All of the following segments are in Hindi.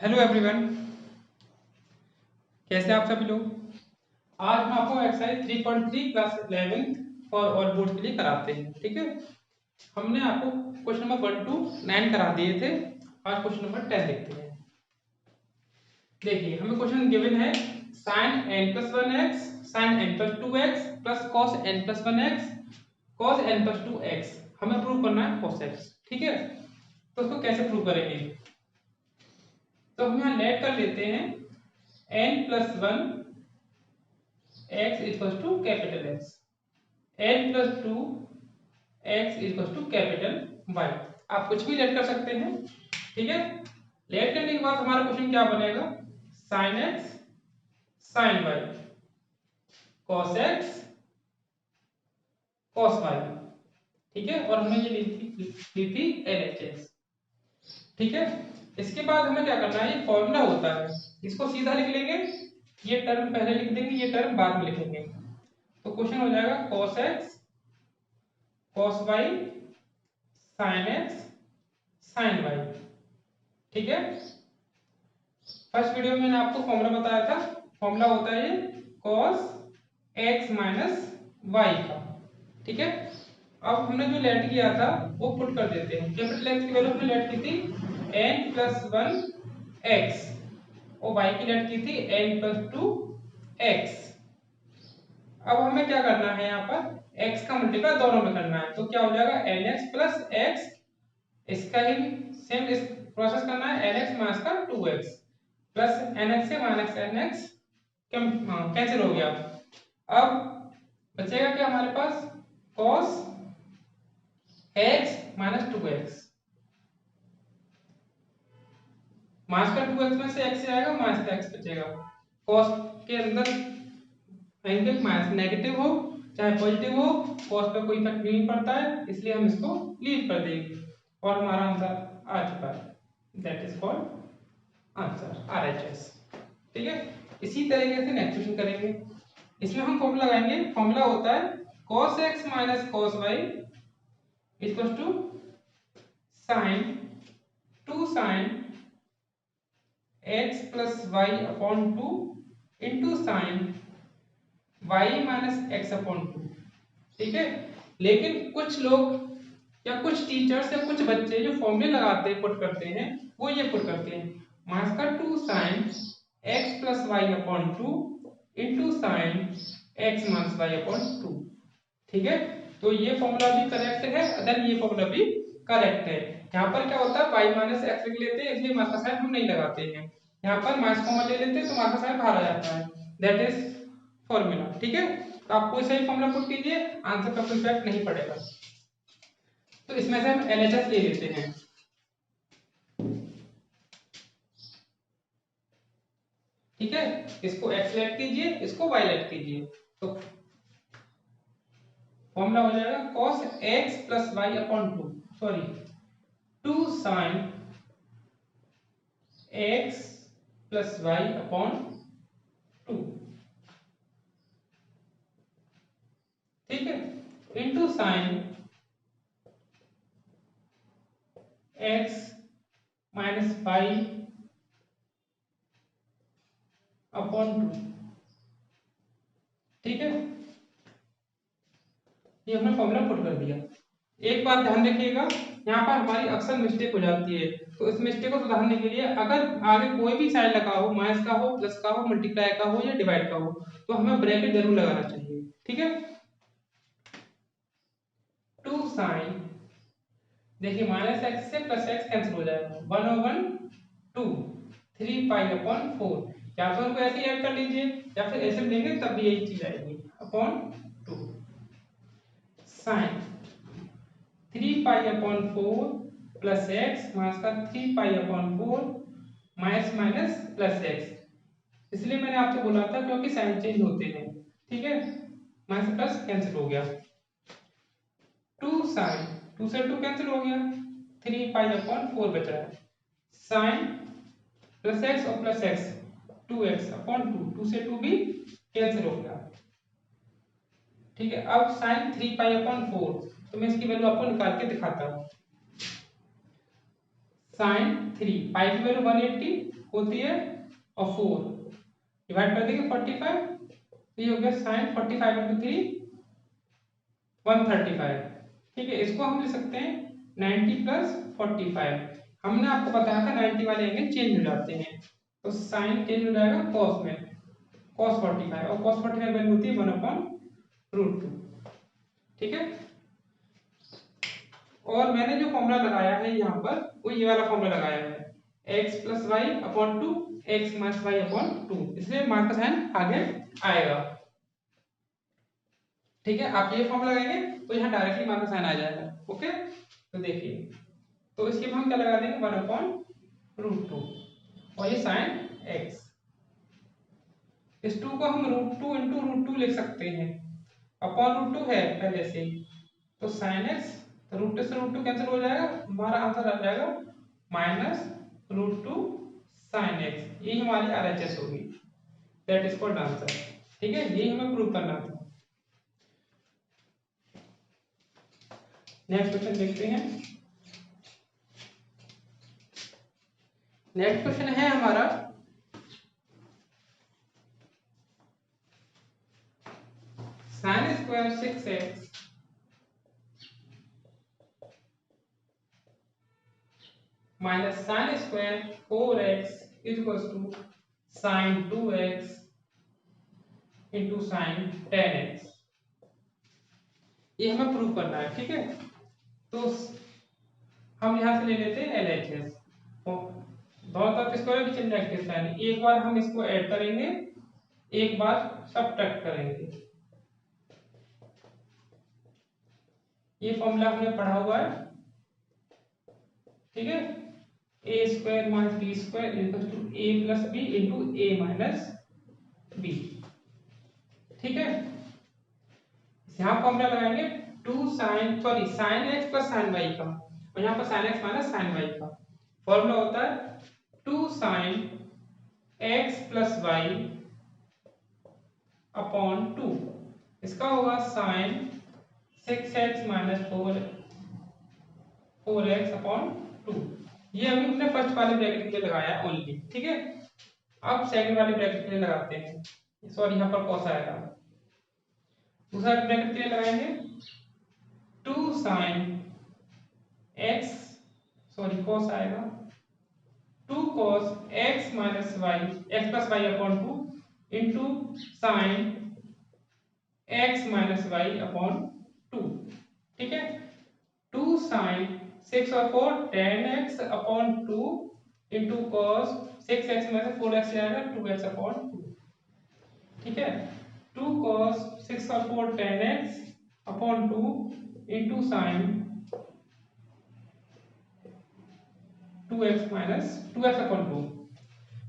हेलो एवरीवन, कैसे हैं आप सभी लोग। आज हम आपको exercise 3.3 class 11 for all board के लिए कराते हैं। ठीक है, हमने आपको क्वेश्चन नंबर 1 to 9 करा दिए थे। आज क्वेश्चन नंबर 10 देखते हैं। देखिए, हमें क्वेश्चन गिवन है sin n plus 1x sin n plus 2x plus cos n plus 1x cos n plus 2x। हमें प्रूव करना है cos x। ठीक है, तो उसको कैसे प्रूव करेंगे। तो हम यहाँ लेट कर लेते हैं n plus 1 x equals to capital X, n plus 2 x equals to capital Y। आप कुछ भी लेट कर सकते हैं। ठीक है, लेट करने के बाद हमारा क्वेश्चन क्या बनेगा, sin x sin y cos x cos y। ठीक है, और हमने ये ली थी LHS। ठीक है, इसके बाद हमें क्या करना है, ये फॉर्मूला होता है, इसको सीधा लिख लेंगे। ये टर्म पहले लिख देंगे, ये टर्म बाद में लिखेंगे। तो क्वेश्चन हो जाएगा cos x cos y sin x sin y। ठीक है, फर्स्ट वीडियो में मैंने आपको फॉर्मूला बताया था। फॉर्मूला होता है ये cos x माइनस y का। ठीक है, अब हमने जो लेट किया था वो पुट कर देते हैं। कैपिटल X की वैल्यू हमने लेट की थी n प्लस 1 x और y की लेट की थी n प्लस 2 x। अब हमें क्या करना है, यहाँ पर x का मल्टीप्लाई दोनों में करना है। तो क्या हो जाएगा nx प्लस x, इसका ही सेम इस प्रोसेस करना है nx माइनस का 2x प्लस nx से माइनस nx कैंसिल हो गया। अब बचेगा क्या हमारे पास, cos x minus 2x, minus का 2x में से x से आएगा, माइनस का x बचेगा। cos के अंदर एंगल माइनस नेगेटिव हो चाहे पॉजिटिव हो, cos पे कोई इफेक्ट नहीं पड़ता है, इसलिए हम इसको लीव कर देंगे और हमारा आंसर आ चुका है। That is called answer RHS। ठीक है, इसी तरीके से नेक्स्ट क्वेश्चन करेंगे। इसमें हम फॉर्मूला लगाएंगे। फॉर्मूला होता है cos x minus cos y equals to sin 2 sin x plus y upon 2 into sin y minus x upon 2। ठीक है, लेकिन कुछ लोग या कुछ टीचर्स या कुछ बच्चे जो फॉर्मूले लगाते हैं, पुट करते हैं, वो ये पुट करते हैं माइनस का 2 sin x plus y upon 2 into sin x minus y upon 2। ठीक है, तो ये फॉर्मूला भी करेक्ट है, देन ये फॉर्मूला भी करेक्ट है। यहाँ पर क्या होता है, y माइनस एक्स लिख लेते हैं, इसलिए माइनस का साइन हम नहीं लगाते हैं। यहाँ पर माइनस कॉमन ले लेते हैं तो माइनस का साइन बाहर आ जाता है। That is formula. ठीक है, तो आप कोई सही फॉर्मूला पुट कीजिए, आंसर का कोई इफेक्ट नहीं पड़ेगा। तो इसमें से हम LHS ले लेते हैं। ठीक है, इसको x लेट कीजिए, इसको y लेट कीजिए, तो फॉर्मूला हो जाएगा cos x plus y upon 2, sorry 2 sin x plus y upon 2। ठीक है, into sin x minus y upon 2। ठीक है, ये हमने फॉर्मूला पुट कर दिया। एक बात ध्यान रखिएगा, यहाँ पर हमारी अक्सर मिस्टेक हो जाती है, तो इस मिस्टेक को सुधारने के लिए अगर आगे कोई भी साइन लगा हो, माइनस का हो, प्लस का हो, मल्टीप्लाई का हो या डिवाइड का हो, तो हमें ब्रैकेट जरूर लगाना चाहिए। ठीक है, 2 sin, देखिए माइनस एक्स से प्लस एक्स कैंसिल हो जाएगा, 1/2 3 पाई अपॉन 4। या तो उनको ऐसे ही ऐड कर लीजिए या फिर ऐसे लेंगे तब भी यही चीज आएगी, upon 2 sin 3 pi upon 4 plus x minus का 3 pi upon 4 minus minus plus x. इसलिए मैंने आपसे बोला था क्योंकि साइन चेंज होते हैं। ठीक है, माइनस प्लस कैंसिल हो गया, 2 sin 2 से 2 कैंसिल हो गया, 3 पाई अपॉन 4 बच रहा है, sin प्लस एक्स और प्लस एक्स 2x अपॉन 2, 2 से 2 भी कैंसिल हो गया। ठीक है, अब sin 3 पाई अपॉन 4, तो मैं इसकी वैल्यू आपको निकाल के दिखाता हूँ। साइन 3, पाई की वैल्यू 180 होती है और 4 डिवाइड कर देंगे 45, तो ये हो गया साइन 45 इंटू 3 135। ठीक है, इसको हम लिख सकते हैं 90 प्लस 45। हमने आपको बताया था 90 वाले एंगल चेंज हो जाते हैं, तो साइन चेंज हो जाएगा कॉस में, cos 45, और cos 45 वैल्यू होती है 1/√2। ठीक है, और मैंने जो फॉर्मूला लगाया है यहाँ पर वो ये वाला फॉर्मूला लगाया है x plus Y upon 2 x minus y upon 2, इसलिए मार्क का साइन आगे आएगा। ठीक है, आप ये फॉर्मूला लगाएंगे तो यहाँ डायरेक्टली मार्क का साइन आ जाएगा। ओके, तो देखिए, तो इसके हम क्या लगा देंगे 1/√2 और ये साइन x, इस 2 को हम √2 इंटू √2 लिख सकते हैं, अपॉन √2 है पहले से, तो साइन x, तो √2 से √2 कैंसिल हो जाएगा, हमारा आंसर आ जाएगा -√2 साइन x। ये हमारी RHS होगी, दैट इज कॉल्ड आंसर। ठीक है, ये हमें प्रूव करना था। नेक्स्ट क्वेश्चन देखते हैं। नेक्स्ट क्वेश्चन है हमारा sine square 6x minus sine square 4x equals to sine 2x into sine 10x। ये हमें प्रूव करना है। ठीक है, तो हम यहां से ले लेते हैं LHS, दोनों तरफ स्क्वायर किचन नेगेटिव साइन, एक बार हम इसको ऐड करेंगे, एक बार सब्ट्रैक्ट करेंगे। ये फॉर्मूला हमने पढ़ा हुआ है। ठीक है, A square minus B square equal to A plus B into A minus B. ठीक है, यहाँ फॉर्मूला लगाएंगे sine X plus sine Y का, और यहाँ पर sine x minus sine Y का फॉर्मूला होता है 2 sine X plus Y upon 2, इसका होगा sign 6x minus 4x upon 2। ये अभी हमने फर्स्ट वाले ब्रैकेट के लिए लगाया ओनली। ठीक है, अब सेकंड वाले ब्रैकेट के लिए लगाते हैं, सॉरी यहाँ पर कॉस आएगा, दूसरा ब्रैकेट के लिए लगाएंगे 2 साइन x, सॉरी कॉस आएगा 2 cos x minus y x plus Y upon 2 into sine x minus y upon 2। ठीक है, 2 साइन 6 और 4 10x upon 2 into cos 6x में से 4x जाएगा 2x अपॉन 2। ठीक है, 2 cos 6 और 4 10x upon 2 into sign 2x minus 2x upon 2।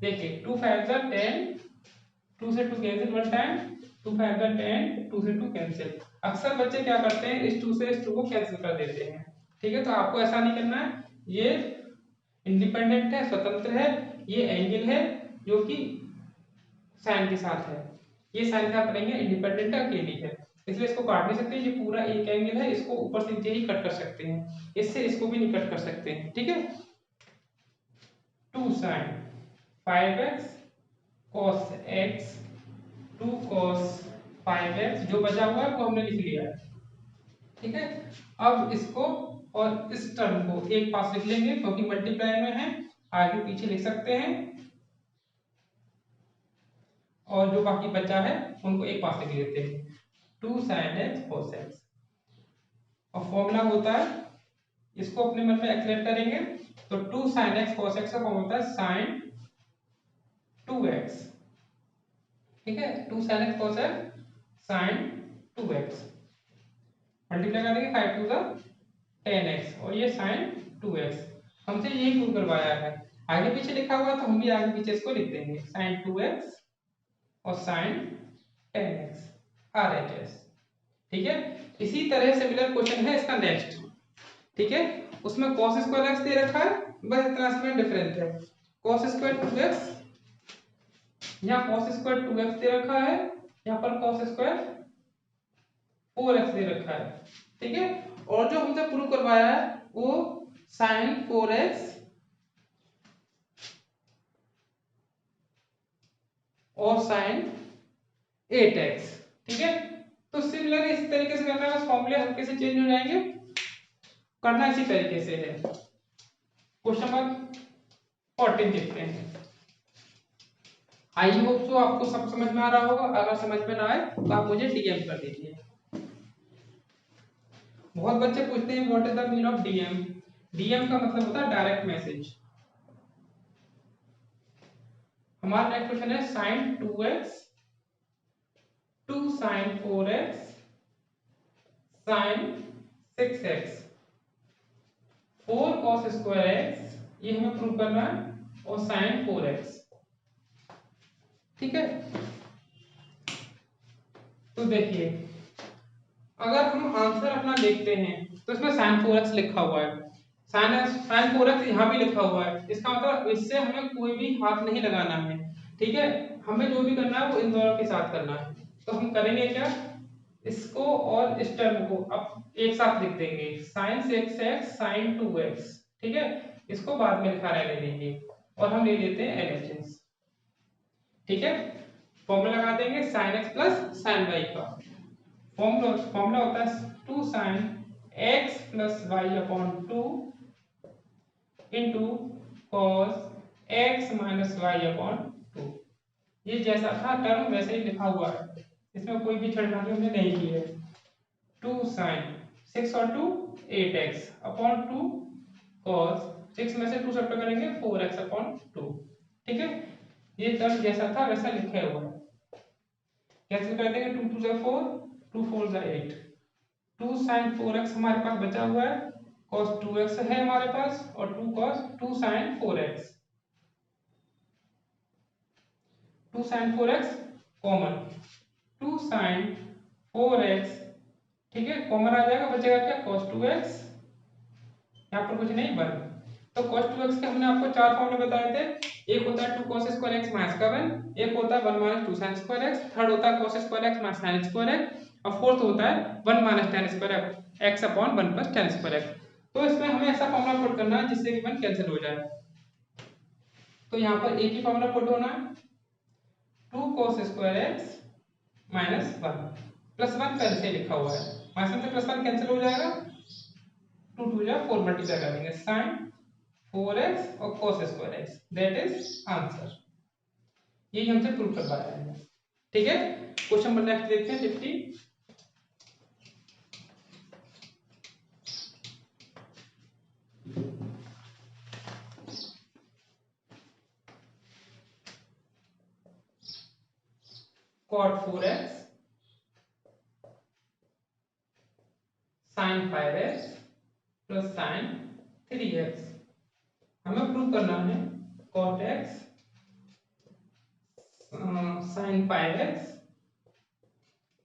देखिए 2 5 जा 10, 2 से 2 कैंसिल 1 टाइम, 2 5 जा 10, 2 से 2 कैंसिल। अक्सर बच्चे क्या करते हैं, इस 2 से इस 2 को कैंसिल कर देते हैं। ठीक है, तो आपको ऐसा नहीं करना है, ये इंडिपेंडेंट है, स्वतंत्र है, ये एंगल है जो कि साइन के साथ है, ये साइन के साथ नहीं है, इंडिपेंडेंट है, अकेली है, इसलिए इसको काट नहीं सकते। ये पूरा एक एंगल है, इसको ऊपर से नीचे ही कट कर सकते हैं, इससे इसको भी नहीं कट कर सकते हैं। ठीक है, 2 sign 5x cos x 2 cos 5x, जो बचा हुआ है वो हमने लिख लिया है। ठीक है, अब इसको और इस टर्म को एक पास लिख लेंगे क्योंकि मल्टीप्लाई में है, आगे पीछे लिख सकते हैं, और जो बाकी बचा है उनको एक पास लिख लेते हैं 2 sin x cos x। और फॉर्मूला होता है, इसको अपने मन में एक्सप्लेन करेंगे, तो 2 sin x cos x का फॉर्मूला होता है sin 2x। ठीक है, 2 sin x cos x sin 2x, multiply कर देंगे 5 2 10x और ये sin 2x। हमसे यही प्रूव करवाया है, आगे पीछे लिखा हुआ है तो हम भी आगे पीछे इसको लिख देंगे sin 2x और sin 10x RHS। ठीक है, इसी तरह सिमिलर क्वेश्चन है इसका नेक्स्ट। ठीक है, उसमें cos स्क्वायर x दे रखा है, बस इतना इसमें डिफरेंस है, cos स्क्वायर 2x, यहाँ cos स्क्वायर 2x दे रखा है, यहाँ पर cos स्क्वायर 4x दे रखा है। ठीक है, और जो हमसे प्रूव करवाया है वो sin 4x और साइन 8x। ठीक है, तो सिमिलर इस तरीके से करना है, बस फॉर्मूले हल्के से चेंज हो जाएंगे, करना इसी तरीके से है। क्वेश्चन नंबर 14 देखते हैं। आई होप सो आपको सब समझ में आ रहा होगा, अगर समझ में ना आए तो आप मुझे डीएम कर दीजिए। बहुत बच्चे पूछते हैं what is the mean of DM. DM का मतलब होता है डायरेक्ट मैसेज। हमारा नेक्स्ट क्वेश्चन है sin 2x 2 sin 4x sin 6x 4 cos square x, ये हमें प्रूव करना है, और sin 4x। ठीक है, तो देखिए अगर हम आंसर अपना देखते हैं तो इसमें sin 4x लिखा हुआ है, sin 4x यहाँ भी लिखा हुआ है, इसका मतलब इससे हमें कोई भी हाथ नहीं लगाना है। ठीक है, हमें जो भी करना है वो इन दोनों के साथ करना है। तो हम करेंगे क्या, इसको और इस टर्म को अब एक साथ लिख देंगे, sin 6x sin 2x। ठीक है, इसको बाद में लिखा रहने देंगे और हम ले लेते हैं LHS। ठीक है, फॉर्मूला लगा देंगे sin x plus sin y का। फॉर्मूला होता है 2 sin x plus y upon 2 into cos x minus y upon 2। ये जैसा था टर्म वैसे ही लिखा हुआ है, इसमें कोई भी छेड़खानी हमने नहीं की है। 2 sin 6 और 2 8x अपॉन 2 cos 6 में से 2 सब्ट्रैक्ट करेंगे 4x अपॉन 2। ठीक है, ये टर्म जैसा था वैसा लिखा हुआ है, कैंसिल कर देंगे, 2 2 4 2 4 8। 2 sin 4x हमारे पास बचा हुआ है, cos 2x है हमारे पास, और 2 sin 4x। 2 sin 4x common, 2 sin 4x। ठीक है, कॉमन आ जाएगा, बचेगा क्या, cos 2x, यहाँ पर कुछ नहीं बन। तो cos 2x के हमने आपको चार फॉर्मूले बताए थे, एक होता है 2 cos स्क्वायर x माइनस का 1, एक होता है 1 minus 2 sin square x, third होता है cos square x minus sin square x, और फोर्थ होता है 1 minus tan square x upon 1 plus tan square x। तो इसमें हमें ऐसा फॉर्मूला पुट करना है जिससे कि 1 कैंसिल हो जाए। तो यहाँ पर एक ही फॉर्मूला पुट होना है, 2 cos square x minus 1 plus 1 पहले से लिखा हुआ है, माइनस से प्लस 1 कैंसिल हो जाएगा, 2 2 जा 4 मल्टीप्लाई कर देंगे sin 4x और cos square x, that is answer. यही हमसे प्रूव करवाया है। ठीक है, क्वेश्चन नंबर नेक्स्ट देखते हैं 50। cot 4x sin 5x plus sin 3x। हमें प्रूव करना है cot x sin 5x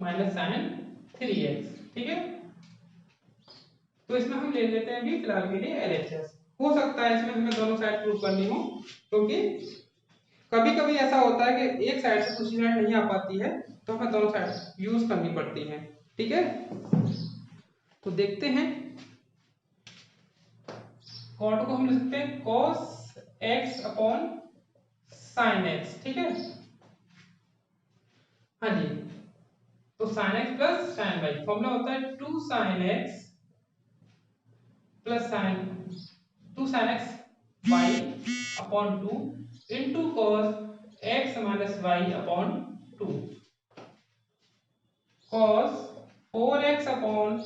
minus sin 3x। ठीक है, तो इसमें हम ले लेते हैं अभी फिलहाल के लिए LHS। हो सकता है इसमें हमें दोनों साइड प्रूव करनी हो, क्योंकि कभी कभी ऐसा होता है कि एक साइड से दूसरी साइड नहीं आ पाती है, तो हमें दोनों साइड यूज करनी पड़ती है। ठीक है, तो देखते हैं, कॉट को हम लिख सकते हैं cos x upon sin x। ठीक है, हाँ जी, तो sin x plus sin y, formula होता है 2 sin x plus sin x y upon 2 into cos x minus y upon 2, cos 4x upon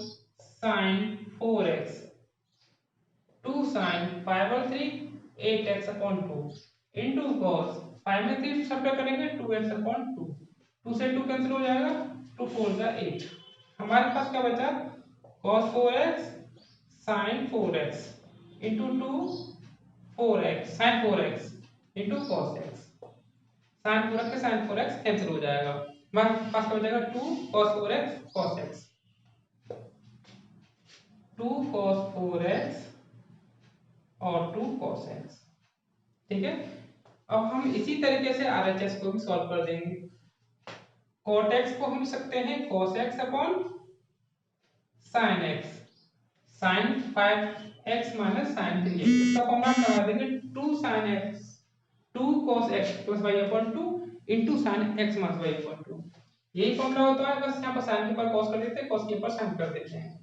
sin 4x, 2 sin 5 और 3 8x अपॉन 2 इंटू cos 5 में 3 सब्ट्रैक्ट करेंगे 2x अपॉन 2, 2 से 2 कैंसिल हो जाएगा, 2 4 जा 8। हमारे पास क्या बचा, cos 4x sin 4x into 2 4x sin 4x into cos x। sin 4x के sin 4x कैंसिल हो जाएगा, हमारे पास क्या बचेगा 2 cos 4x cos x, 2 cos 4x और 2 cos x। ठीक है, अब हम इसी तरीके से RHS को भी सॉल्व कर देंगे। cot x को हम लिख सकते हैं cos x upon sin x, sin 5x minus sin 3x। इसका फॉर्मूला लगा देंगे 2 sin x 2 cos x plus y upon 2 into sine x minus y equal to, यही फॉर्मूला होता है, बस यहाँ पर साइन के ऊपर कॉस कर देते हैं, कॉस के ऊपर साइन कर देते हैं।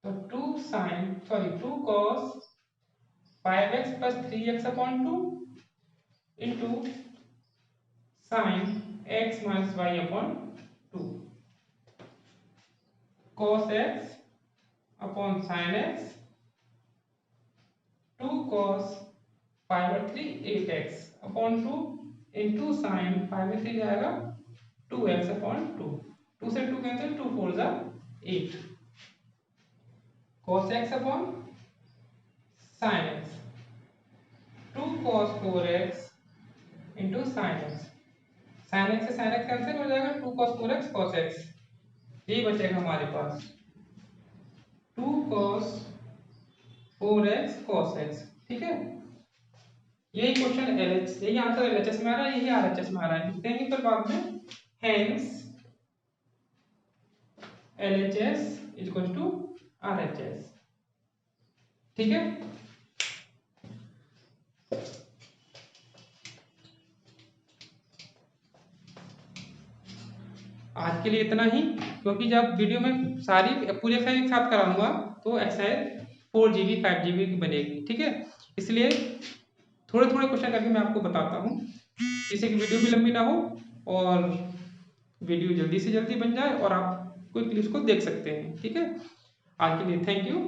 तो 2 cos 5x plus 3x upon 2 into sine x minus y upon 2 cos x upon sine x 2 cos 5 और 3 8x अपॉन 2 इंटू साइन 5 में 3 जाएगा 2x अपॉन 2, 2 से 2 कैंसिल, 2 4 जा 8 cos x upon sin x 2 cos 4x into sin x, sin x से sin x कैंसिल हो जाएगा, 2 cos 4x cos x, यही बचेगा हमारे पास 2 cos 4x cos x। ठीक है, यही क्वेश्चन LH, यही आंसर LHS में आ रहा है, यही RHS में आ रहा है, लिखते हैं फिर बाद में, hence LHS equal to RHS। ठीक है, आज के लिए इतना ही, क्योंकि जब वीडियो में सारी पूरी एक्सरसाइज एक साथ कराऊंगा तो एक्सरसाइज 4 GB 5 GB की बनेगी। ठीक है, इसलिए थोड़े थोड़े क्वेश्चन करके मैं आपको बताता हूँ, जिससे कि वीडियो भी लंबी ना हो और वीडियो जल्दी से जल्दी बन जाए और आप क्विकली उसको देख सकते हैं। ठीक है, आज के लिए थैंक यू।